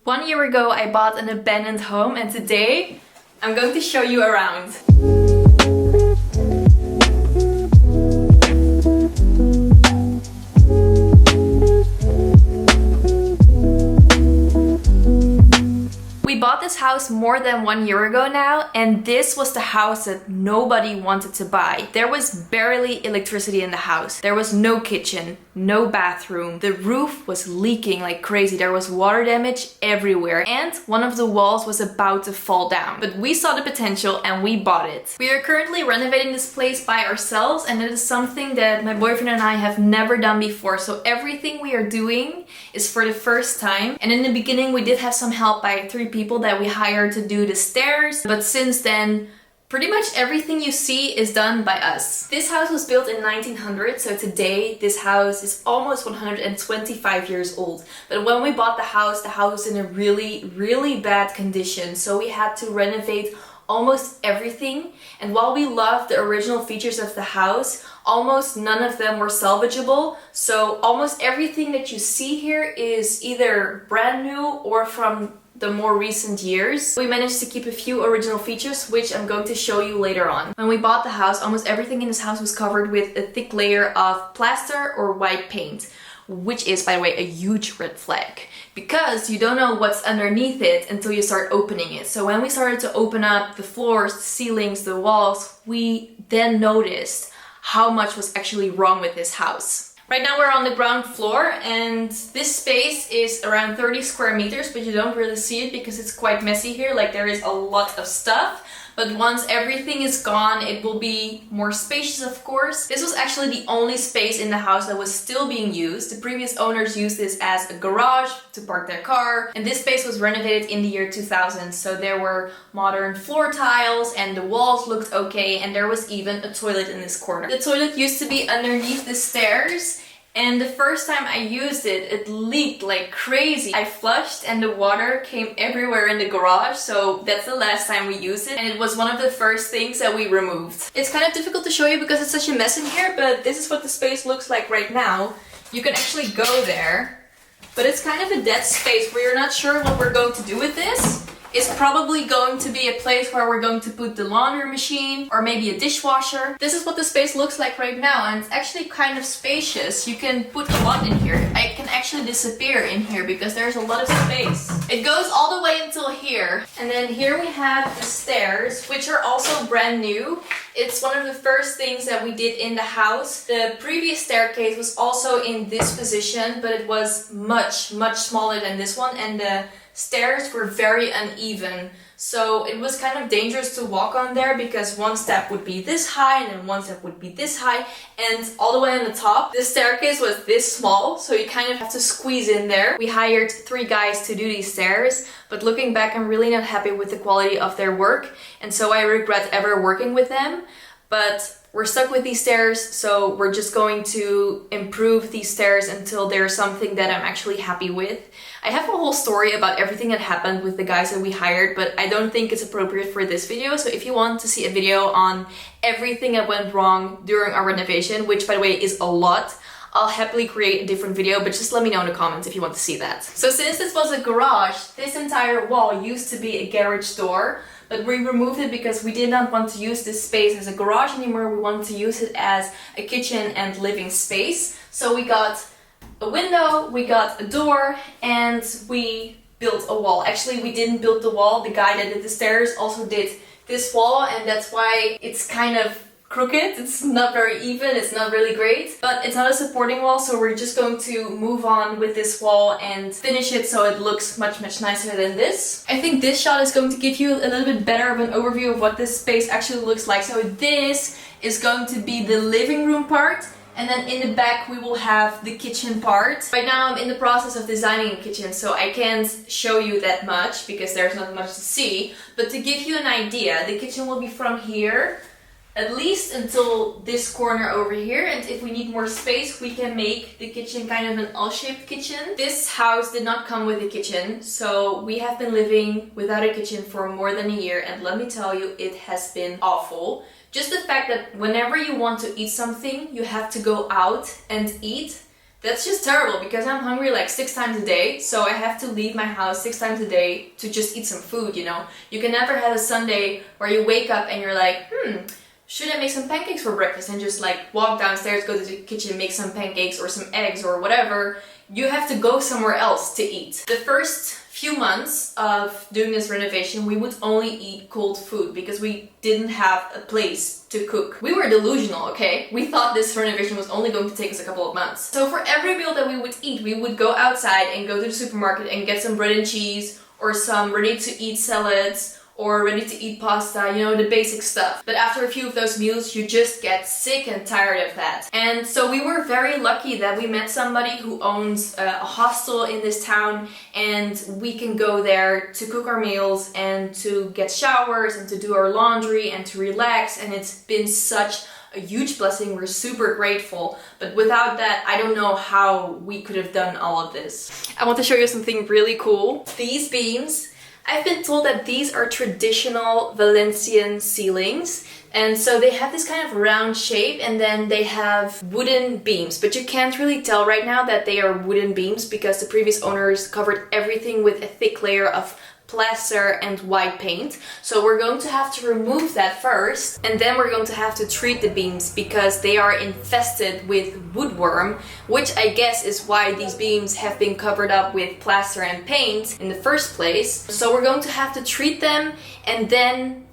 1 year ago I bought an abandoned home, and today I'm going to show you around. We bought this house more than 1 year ago now, and this was the house that nobody wanted to buy. There was barely electricity in the house. There was no kitchen, no bathroom. The roof was leaking like crazy. There was water damage everywhere, and one of the walls was about to fall down. But we saw the potential and we bought it. We are currently renovating this place by ourselves, and it is something that my boyfriend and I have never done before. So everything we are doing is for the first time. And in the beginning we did have some help by 3 people that we hired to do the stairs, but since then pretty much everything you see is done by us. This house was built in 1900, so today this house is almost 125 years old. But when we bought the house was in a really bad condition, so we had to renovate almost everything. And while we loved the original features of the house, almost none of them were salvageable. So almost everything that you see here is either brand new or from the more recent years. We managed to keep a few original features, which I'm going to show you later on. When we bought the house, almost everything in this house was covered with a thick layer of plaster or white paint, which is, by the way, a huge red flag, because you don't know what's underneath it until you start opening it. So when we started to open up the floors, the ceilings, the walls, we then noticed how much was actually wrong with this house. Right now we're on the ground floor, and this space is around 30 square meters, but you don't really see it because it's quite messy here. Like, there is a lot of stuff. But once everything is gone, it will be more spacious, of course. This was actually the only space in the house that was still being used. The previous owners used this as a garage to park their car. And this space was renovated in the year 2000. So there were modern floor tiles and the walls looked okay. And there was even a toilet in this corner. The toilet used to be underneath the stairs. And the first time I used it, it leaked like crazy. I flushed and the water came everywhere in the garage, so that's the last time we used it. And it was one of the first things that we removed. It's kind of difficult to show you because it's such a mess in here, but this is what the space looks like right now. You can actually go there, but it's kind of a dead space where you're not sure what we're going to do with this. It's probably going to be a place where we're going to put the laundry machine or maybe a dishwasher. This is what the space looks like right now, and it's actually kind of spacious. You can put a lot in here. I can actually disappear in here because there's a lot of space. It goes all the way until here. And then here we have the stairs, which are also brand new. It's one of the first things that we did in the house. The previous staircase was also in this position, but it was much smaller than this one, and the stairs were very uneven. So it was kind of dangerous to walk on there because one step would be this high and then one step would be this high, and all the way on the top the staircase was this small, so you kind of have to squeeze in there. We hired 3 guys to do these stairs, but looking back I'm really not happy with the quality of their work, and so I regret ever working with them. But we're stuck with these stairs, so we're just going to improve these stairs until there's something that I'm actually happy with. I have a whole story about everything that happened with the guys that we hired, but I don't think it's appropriate for this video. So if you want to see a video on everything that went wrong during our renovation, which by the way is a lot, I'll happily create a different video, but just let me know in the comments if you want to see that. So since this was a garage, this entire wall used to be a garage door, but we removed it because we did not want to use this space as a garage anymore. We wanted to use it as a kitchen and living space. So we got a window, we got a door, and we built a wall. Actually, we didn't build the wall. The guy that did the stairs also did this wall, and that's why it's kind of crooked. It's not very even, it's not really great, but it's not a supporting wall, so we're just going to move on with this wall and finish it so it looks much nicer than this. I think this shot is going to give you a little bit better of an overview of what this space actually looks like. So this is going to be the living room part, and then in the back we will have the kitchen part. Right now I'm in the process of designing a kitchen, so I can't show you that much because there's not much to see, but to give you an idea, the kitchen will be from here at least until this corner over here, and if we need more space we can make the kitchen kind of an L-shaped kitchen. This house did not come with a kitchen, so we have been living without a kitchen for more than a year, and let me tell you, it has been awful. Just the fact that whenever you want to eat something you have to go out and eat That's just terrible because I'm hungry like 6 times a day, so I have to leave my house 6 times a day to just eat some food, you know? You can never have a Sunday where you wake up and you're like, should I make some pancakes for breakfast, and just like walk downstairs, go to the kitchen, make some pancakes or some eggs or whatever. You have to go somewhere else to eat. The first few months of doing this renovation, we would only eat cold food because we didn't have a place to cook. We were delusional, okay? We thought this renovation was only going to take us a couple of months. So for every meal that we would eat, we would go outside and go to the supermarket and get some bread and cheese or some ready-to-eat salads or ready-to-eat pasta, you know, the basic stuff. But after a few of those meals, you just get sick and tired of that. And so we were very lucky that we met somebody who owns a hostel in this town, and we can go there to cook our meals and to get showers and to do our laundry and to relax. And it's been such a huge blessing. We're super grateful, but without that, I don't know how we could have done all of this. I want to show you something really cool. These beams, I've been told that these are traditional Valencian ceilings, and so they have this kind of round shape, and then they have wooden beams, but you can't really tell right now that they are wooden beams because the previous owners covered everything with a thick layer of plaster and white paint. So we're going to have to remove that first, and then we're going to have to treat the beams because they are infested with woodworm, which I guess is why these beams have been covered up with plaster and paint in the first place. So we're going to have to treat them, and then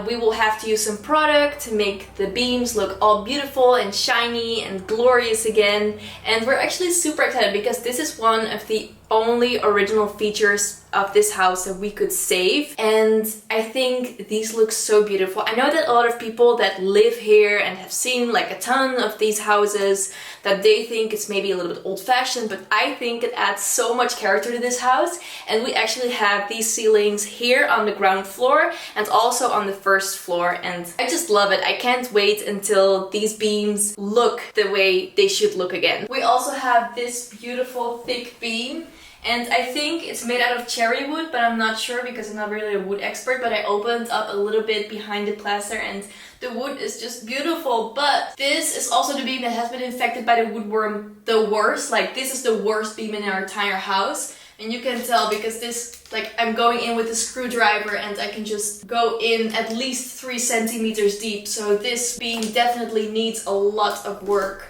we will have to use some product to make the beams look all beautiful and shiny and glorious again. And we're actually super excited because this is one of the only original features of this house that we could save, and I think these look so beautiful. I know that a lot of people that live here and have seen like a ton of these houses, that they think it's maybe a little bit old-fashioned, but I think it adds so much character to this house. And we actually have these ceilings here on the ground floor and also on the first floor, and I just love it. I can't wait until these beams look the way they should look again. We also have this beautiful thick beam, and I think it's made out of cherry wood, but I'm not sure because I'm not really a wood expert. But I opened up a little bit behind the plaster and the wood is just beautiful. But this is also the beam that has been infected by the woodworm the worst. Like, this is the worst beam in our entire house. And you can tell because this, like, I'm going in with a screwdriver and I can just go in at least 3 centimeters deep. So this beam definitely needs a lot of work.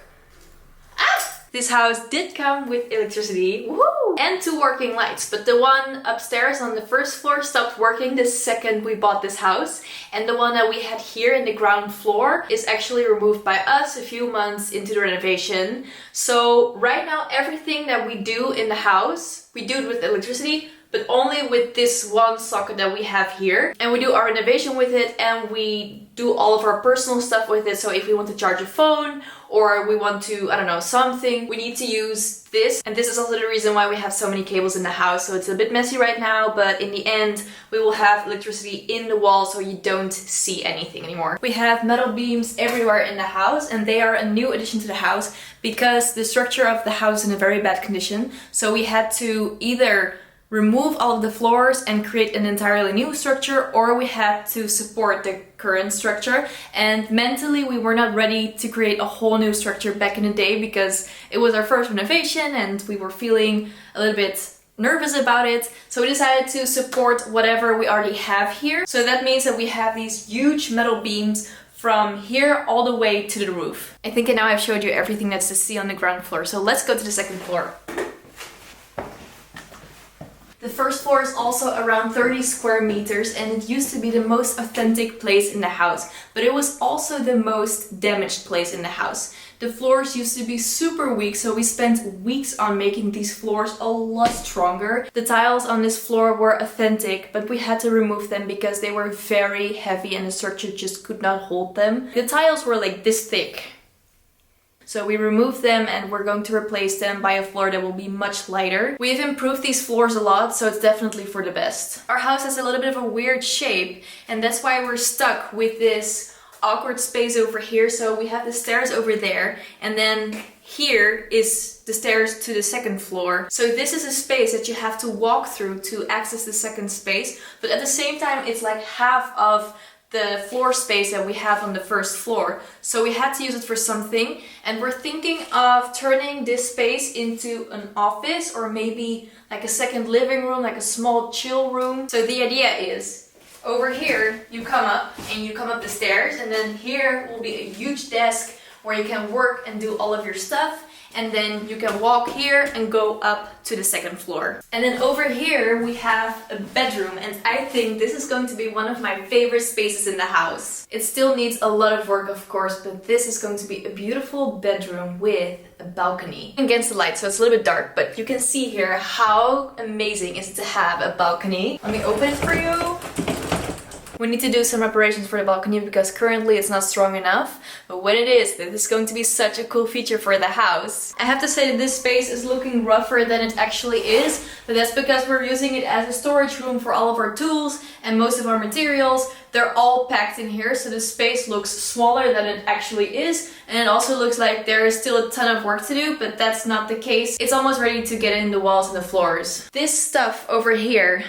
This house did come with electricity, woohoo! And 2 working lights, but the one upstairs on the first floor stopped working the second we bought this house, and the one that we had here in the ground floor is actually removed by us a few months into the renovation. So right now everything that we do in the house, we do it with electricity, but only with this one socket that we have here. And we do our renovation with it, and we do all of our personal stuff with it. So if we want to charge a phone or we want to, I don't know, something, we need to use this. And this is also the reason why we have so many cables in the house. So it's a bit messy right now, but in the end, we will have electricity in the wall so you don't see anything anymore. We have metal beams everywhere in the house, and they are a new addition to the house because the structure of the house is in a very bad condition. So we had to either remove all of the floors and create an entirely new structure, or we had to support the current structure. And mentally we were not ready to create a whole new structure back in the day because it was our first renovation and we were feeling a little bit nervous about it. So we decided to support whatever we already have here. So that means that we have these huge metal beams from here all the way to the roof. I think now I've showed you everything that's to see on the ground floor. So let's go to the second floor. The first floor is also around 30 square meters, and it used to be the most authentic place in the house, but it was also the most damaged place in the house. The floors used to be super weak, so we spent weeks on making these floors a lot stronger. The tiles on this floor were authentic, but we had to remove them because they were very heavy and the structure just could not hold them. The tiles were like this thick. So we removed them and we're going to replace them by a floor that will be much lighter. We have improved these floors a lot, so it's definitely for the best. Our house has a little bit of a weird shape, and that's why we're stuck with this awkward space over here. So we have the stairs over there, and then here is the stairs to the second floor. So this is a space that you have to walk through to access the second space, but at the same time it's like half of the floor space that we have on the first floor. So we had to use it for something, and we're thinking of turning this space into an office or maybe like a second living room, like a small chill room. So the idea is, over here you come up the stairs, and then here will be a huge desk where you can work and do all of your stuff. And then you can walk here and go up to the second floor. And then over here we have a bedroom, and I think this is going to be one of my favorite spaces in the house. It still needs a lot of work, of course, but this is going to be a beautiful bedroom with a balcony. Against the light, so it's a little bit dark, but you can see here how amazing is it to have a balcony. Let me open it for you. We need to do some reparations for the balcony because currently it's not strong enough, but when it is, this is going to be such a cool feature for the house. I have to say that this space is looking rougher than it actually is, but that's because we're using it as a storage room for all of our tools and most of our materials. They're all packed in here, so the space looks smaller than it actually is, and it also looks like there is still a ton of work to do, but that's not the case. It's almost ready to get in the walls and the floors. This stuff over here,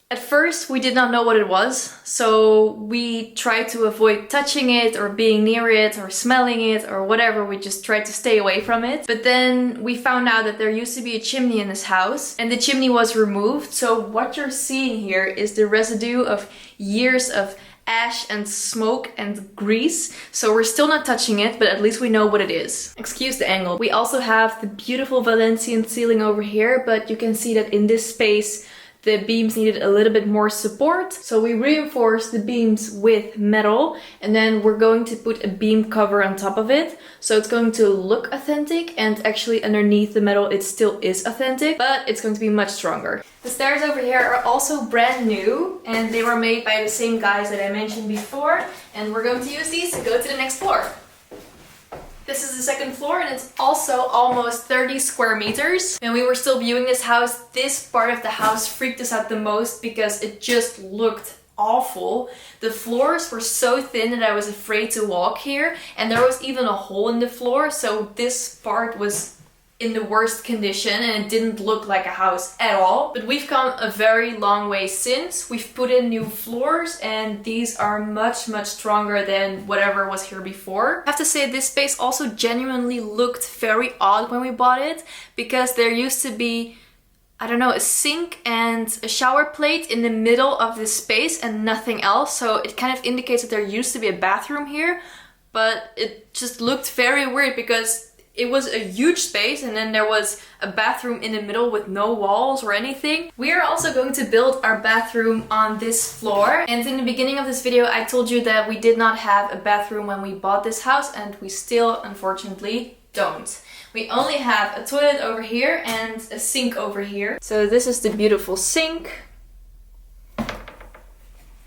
at first we did not know what it was, so we tried to avoid touching it or being near it or smelling it or whatever. We just tried to stay away from it. But then we found out that there used to be a chimney in this house, and the chimney was removed. So what you're seeing here is the residue of years of ash and smoke and grease. So we're still not touching it, but at least we know what it is. Excuse the angle. We also have the beautiful Valencian ceiling over here, but you can see that in this space the beams needed a little bit more support. So we reinforced the beams with metal, and then we're going to put a beam cover on top of it. So it's going to look authentic, and actually underneath the metal it still is authentic, but it's going to be much stronger. The stairs over here are also brand new, and they were made by the same guys that I mentioned before, and we're going to use these to go to the next floor. This is the second floor, and it's also almost 30 square meters. When we were still viewing this house, this part of the house freaked us out the most because it just looked awful. The floors were so thin that I was afraid to walk here, and there was even a hole in the floor, so this part was in the worst condition and it didn't look like a house at all. But we've come a very long way since. We've put in new floors, and these are much stronger than whatever was here before. I have to say this space also genuinely looked very odd when we bought it, because there used to be, I don't know, a sink and a shower plate in the middle of this space and nothing else. So it kind of indicates that there used to be a bathroom here, but it just looked very weird because it was a huge space and then there was a bathroom in the middle with no walls or anything. We are also going to build our bathroom on this floor. And in the beginning of this video I told you that we did not have a bathroom when we bought this house, and we still unfortunately don't. We only have a toilet over here and a sink over here. So this is the beautiful sink.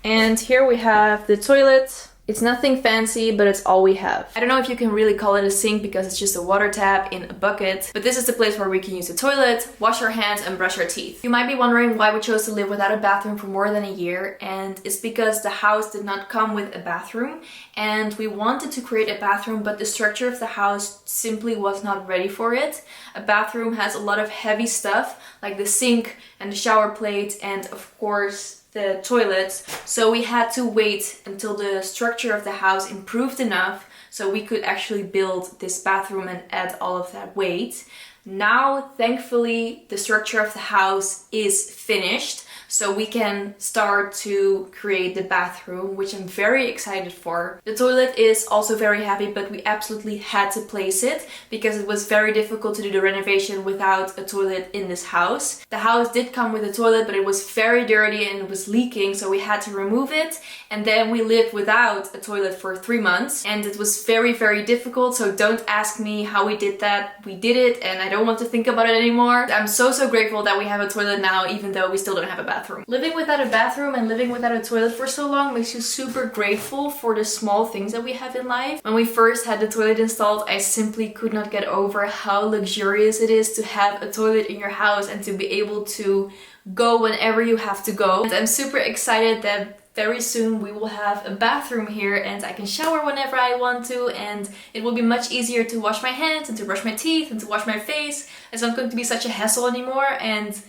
And here we have the toilet. It's nothing fancy, but it's all we have. I don't know if you can really call it a sink because it's just a water tap in a bucket, but this is the place where we can use the toilet, wash our hands, and brush our teeth. You might be wondering why we chose to live without a bathroom for more than a year, and it's because the house did not come with a bathroom, and we wanted to create a bathroom, but the structure of the house simply was not ready for it. A bathroom has a lot of heavy stuff, like the sink and the shower plate, and of course the toilets, so we had to wait until the structure of the house improved enough so we could actually build this bathroom and add all of that weight. Now, thankfully, the structure of the house is finished, so we can start to create the bathroom, which I'm very excited for. The toilet is also very heavy, but we absolutely had to place it because it was very difficult to do the renovation without a toilet in this house. The house did come with a toilet, but it was very dirty and it was leaking, so we had to remove it. And then we lived without a toilet for 3 months, and it was very difficult, so don't ask me how we did that. We did it, and I don't want to think about it anymore. I'm so grateful that we have a toilet now, even though we still don't have a bathroom. Living without a bathroom and living without a toilet for so long makes you super grateful for the small things that we have in life. When we first had the toilet installed, I simply could not get over how luxurious it is to have a toilet in your house and to be able to go whenever you have to go. And I'm super excited that very soon we will have a bathroom here and I can shower whenever I want to, and it will be much easier to wash my hands and to brush my teeth and to wash my face. It's not going to be such a hassle anymore, and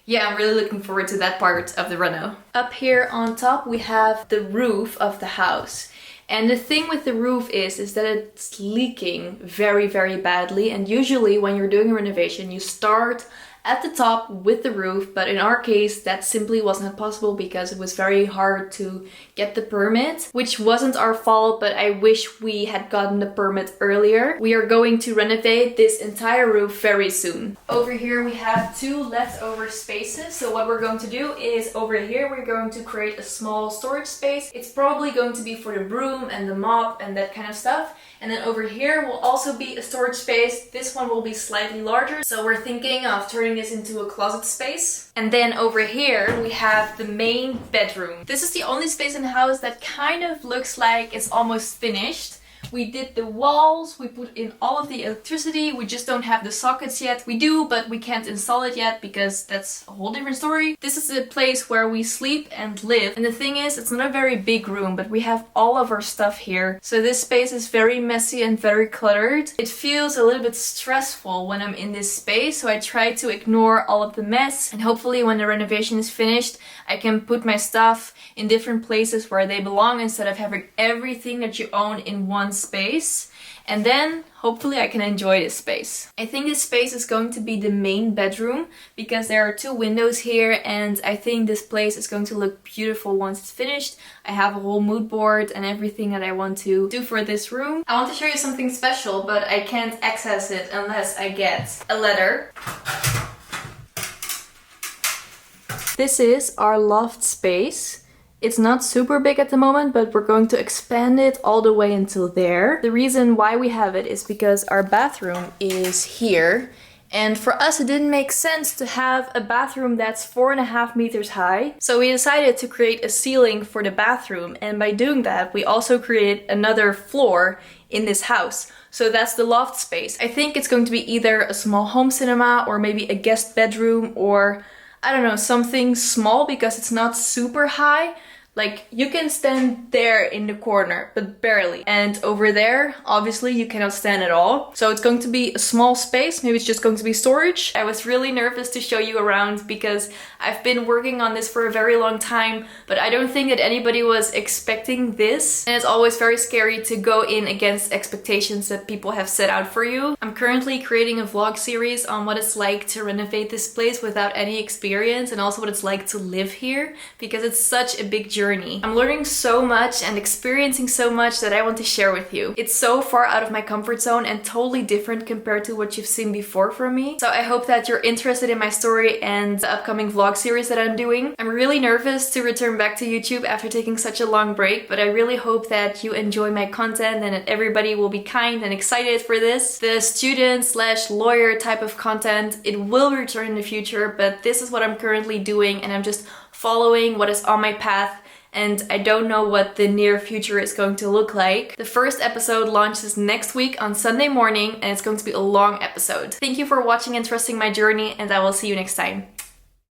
Yeah, I'm really looking forward to that part of the reno. Up here on top we have the roof of the house. And the thing with the roof is that it's leaking very, very badly. And usually when you're doing a renovation, you start at the top with the roof, but in our case that simply wasn't possible because it was very hard to get the permit, which wasn't our fault, but I wish we had gotten the permit earlier. We are going to renovate this entire roof very soon. Over here we have 2 leftover spaces, so what we're going to do is over here we're going to create a small storage space. It's probably going to be for the broom and the mop and that kind of stuff. And then over here will also be a storage space. This one will be slightly larger, so we're thinking of turning this into a closet space. And then over here we have the main bedroom. This is the only space in the house that kind of looks like it's almost finished. We did the walls, we put in all of the electricity, we just don't have the sockets yet. We do, but we can't install it yet because that's a whole different story. This is the place where we sleep and live. And the thing is, it's not a very big room, but we have all of our stuff here. So this space is very messy and very cluttered. It feels a little bit stressful when I'm in this space, so I try to ignore all of the mess. And hopefully when the renovation is finished, I can put my stuff in different places where they belong instead of having everything that you own in one space. And then hopefully I can enjoy this space. I think this space is going to be the main bedroom because there are 2 windows here, and I think this place is going to look beautiful once it's finished. I have a whole mood board and everything that I want to do for this room. I want to show you something special, but I can't access it unless I get a letter. This is our loft space. It's not super big at the moment, but we're going to expand it all the way until there. The reason why we have it is because our bathroom is here. And for us, it didn't make sense to have a bathroom that's 4.5 meters high. So we decided to create a ceiling for the bathroom. And by doing that, we also created another floor in this house. So that's the loft space. I think it's going to be either a small home cinema or maybe a guest bedroom or I don't know, something small because it's not super high. Like, you can stand there in the corner, but barely. And over there, obviously, you cannot stand at all. So it's going to be a small space. Maybe it's just going to be storage. I was really nervous to show you around because I've been working on this for a very long time, but I don't think that anybody was expecting this. And it's always very scary to go in against expectations that people have set out for you. I'm currently creating a vlog series on what it's like to renovate this place without any experience, and also what it's like to live here, because it's such a big journey. I'm learning so much and experiencing so much that I want to share with you. It's so far out of my comfort zone and totally different compared to what you've seen before from me. So I hope that you're interested in my story and the upcoming vlog series that I'm doing. I'm really nervous to return back to YouTube after taking such a long break, but I really hope that you enjoy my content and that everybody will be kind and excited for this. The student/lawyer type of content, it will return in the future, but this is what I'm currently doing, and I'm just following what is on my path. And I don't know what the near future is going to look like. The first episode launches next week on Sunday morning, and it's going to be a long episode. Thank you for watching and trusting my journey, and I will see you next time.